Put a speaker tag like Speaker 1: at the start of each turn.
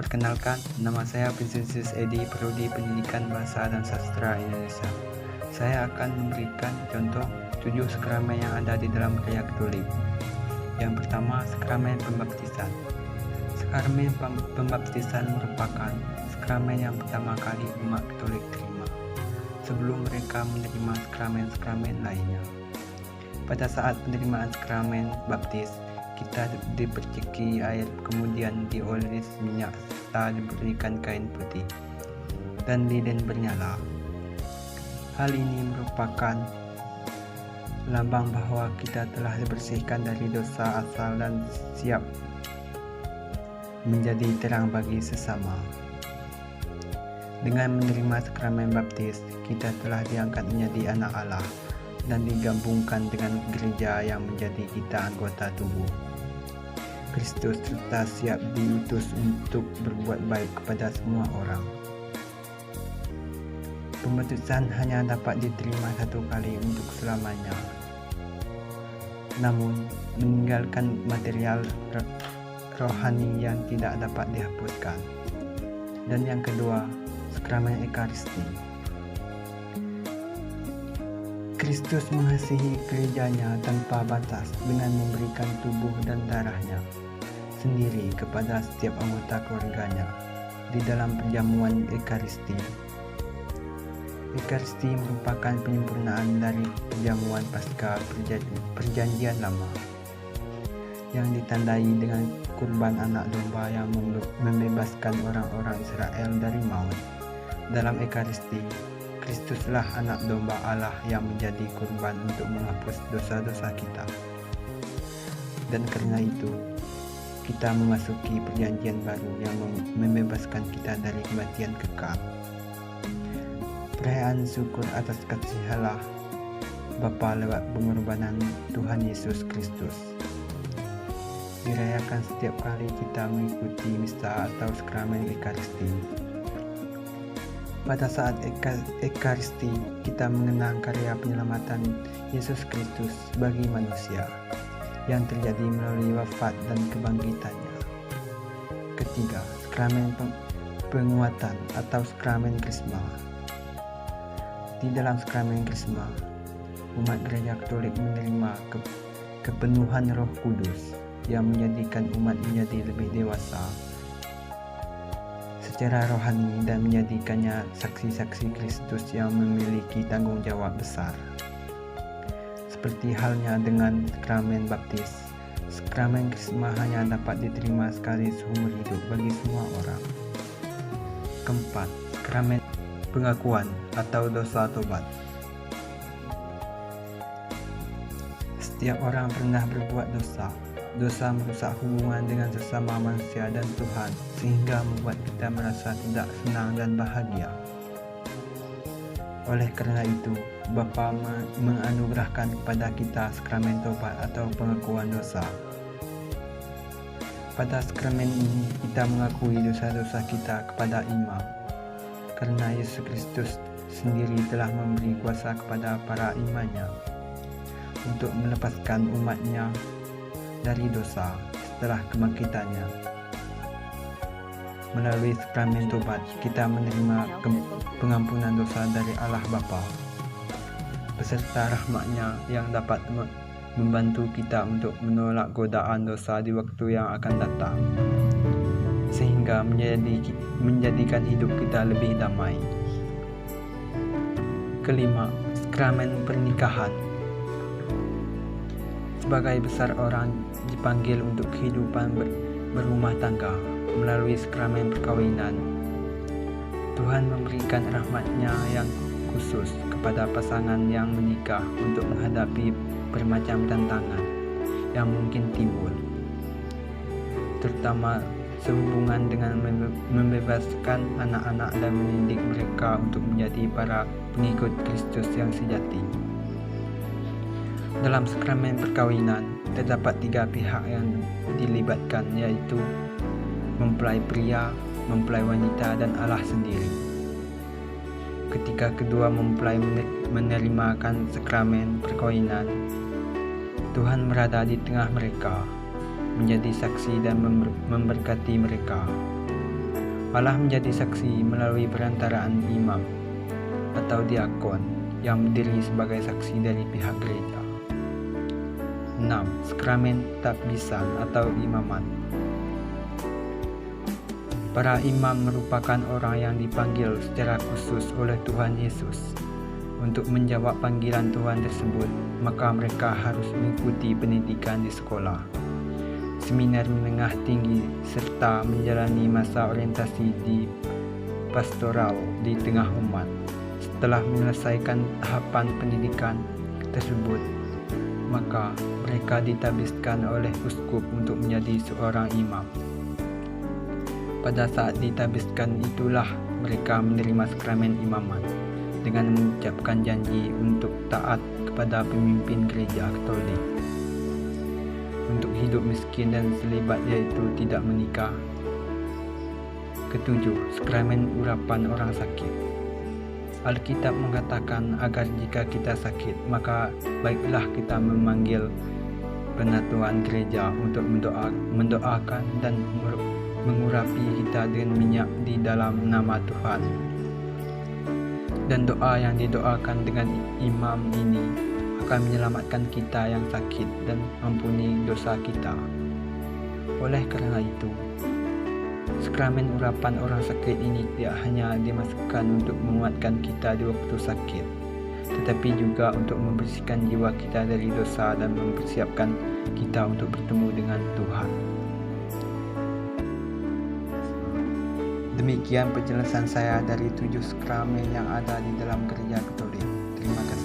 Speaker 1: Perkenalkan, nama saya Vincentius Edi, Prodi Pendidikan Bahasa dan Sastra Indonesia. Saya akan memberikan contoh 7 sakramen yang ada di dalam gereja Katolik. Yang pertama, sakramen pembaptisan. Sakramen pembaptisan merupakan sakramen yang pertama kali umat Katolik terima, sebelum mereka menerima sakramen-sakramen lainnya. Pada saat penerimaan sakramen baptis, kita diperciki air, kemudian dioles minyak, serta diberikan kain putih dan lilin bernyala. Hal ini merupakan lambang bahwa kita telah dibersihkan dari dosa asal dan siap menjadi terang bagi sesama. Dengan menerima sakramen baptis, kita telah diangkat menjadi anak Allah dan digabungkan dengan gereja yang menjadi kita anggota tubuh Kristus, serta siap diutus untuk berbuat baik kepada semua orang. Pembaptisan hanya dapat diterima satu kali untuk selamanya, namun meninggalkan material rohani yang tidak dapat dihapuskan. Dan yang kedua, sakramen Ekaristi. Kristus mengasihi gerejanya tanpa batas dengan memberikan tubuh dan darahnya sendiri kepada setiap anggota keluarganya di dalam perjamuan Ekaristi. Ekaristi merupakan penyempurnaan dari perjamuan Paskah Perjanjian Lama yang ditandai dengan kurban anak domba yang membebaskan orang-orang Israel dari maut. Dalam Ekaristi, Kristuslah anak domba Allah yang menjadi kurban untuk menghapus dosa-dosa kita. Dan karena itu, kita memasuki perjanjian baru yang membebaskan kita dari kematian kekal. Perayaan syukur atas kasih Allah Bapa lewat pengorbanan Tuhan Yesus Kristus dirayakan setiap kali kita mengikuti misa atau sakramen Ekaristi. Pada saat Ekaristi, kita mengenang karya penyelamatan Yesus Kristus bagi manusia yang terjadi melalui wafat dan kebangkitannya. Ketiga, sakramen penguatan atau sakramen Krisma. Di dalam sakramen Krisma, umat gereja Katolik menerima kepenuhan Roh Kudus yang menjadikan umat menjadi lebih dewasa secara rohani dan menjadikannya saksi-saksi Kristus yang memiliki tanggung jawab besar. Seperti halnya dengan sakramen baptis, sakramen Krisma hanya dapat diterima sekali seumur hidup bagi semua orang. Keempat, sakramen pengakuan atau dosa tobat. Setiap orang pernah berbuat dosa. Dosa merusak hubungan dengan sesama manusia dan Tuhan, sehingga membuat kita merasa tidak senang dan bahagia. Oleh karena itu, Bapa menganugerahkan kepada kita sakramen tobat atau pengakuan dosa. Pada sakramen ini, kita mengakui dosa-dosa kita kepada imam, karena Yesus Kristus sendiri telah memberi kuasa kepada para imamnya untuk melepaskan umatnya dari dosa setelah kebangkitannya. Melalui sakramen tobat, kita menerima pengampunan dosa dari Allah Bapa beserta rahmat-Nya yang dapat membantu kita untuk menolak godaan dosa di waktu yang akan datang, sehingga menjadikan hidup kita lebih damai. Kelima, sakramen pernikahan. Sebagai besar orang dipanggil untuk kehidupan berumah tangga melalui sakramen perkawinan. Tuhan memberikan rahmat-Nya yang khusus kepada pasangan yang menikah untuk menghadapi bermacam tantangan yang mungkin timbul, terutama sehubungan dengan membebaskan anak-anak dan mendidik mereka untuk menjadi para pengikut Kristus yang sejati. Dalam sakramen perkawinan, terdapat 3 pihak yang dilibatkan, yaitu mempelai pria, mempelai wanita, dan Allah sendiri. Ketika kedua mempelai menerimakan sakramen perkawinan, Tuhan berada di tengah mereka, menjadi saksi dan memberkati mereka. Allah menjadi saksi melalui perantaraan imam atau diakon yang berdiri sebagai saksi dari pihak gereja. 6. Sakramen tabbisan atau imaman. Para imam merupakan orang yang dipanggil secara khusus oleh Tuhan Yesus untuk menjawab panggilan Tuhan tersebut, maka mereka harus mengikuti pendidikan di sekolah, seminar menengah tinggi, serta menjalani masa orientasi di pastoral di tengah umat. Setelah menyelesaikan tahapan pendidikan tersebut, maka mereka ditabiskan oleh uskup untuk menjadi seorang imam. Pada saat ditabiskan itulah mereka menerima sakramen imaman dengan mengucapkan janji untuk taat kepada pemimpin gereja Katolik, untuk hidup miskin dan selibat, yaitu tidak menikah. 7. Sakramen urapan orang sakit. Alkitab mengatakan agar jika kita sakit, maka baiklah kita memanggil penatuan gereja untuk mendoakan dan mengurapi kita dengan minyak di dalam nama Tuhan. Dan doa yang didoakan dengan imam ini akan menyelamatkan kita yang sakit dan ampuni dosa kita. Oleh karena itu, sakramen urapan orang sakit ini tidak hanya dimasukkan untuk menguatkan kita di waktu sakit, tetapi juga untuk membersihkan jiwa kita dari dosa dan mempersiapkan kita untuk bertemu dengan Tuhan. Demikian penjelasan saya dari 7 sakramen yang ada di dalam gereja Katolik. Terima kasih.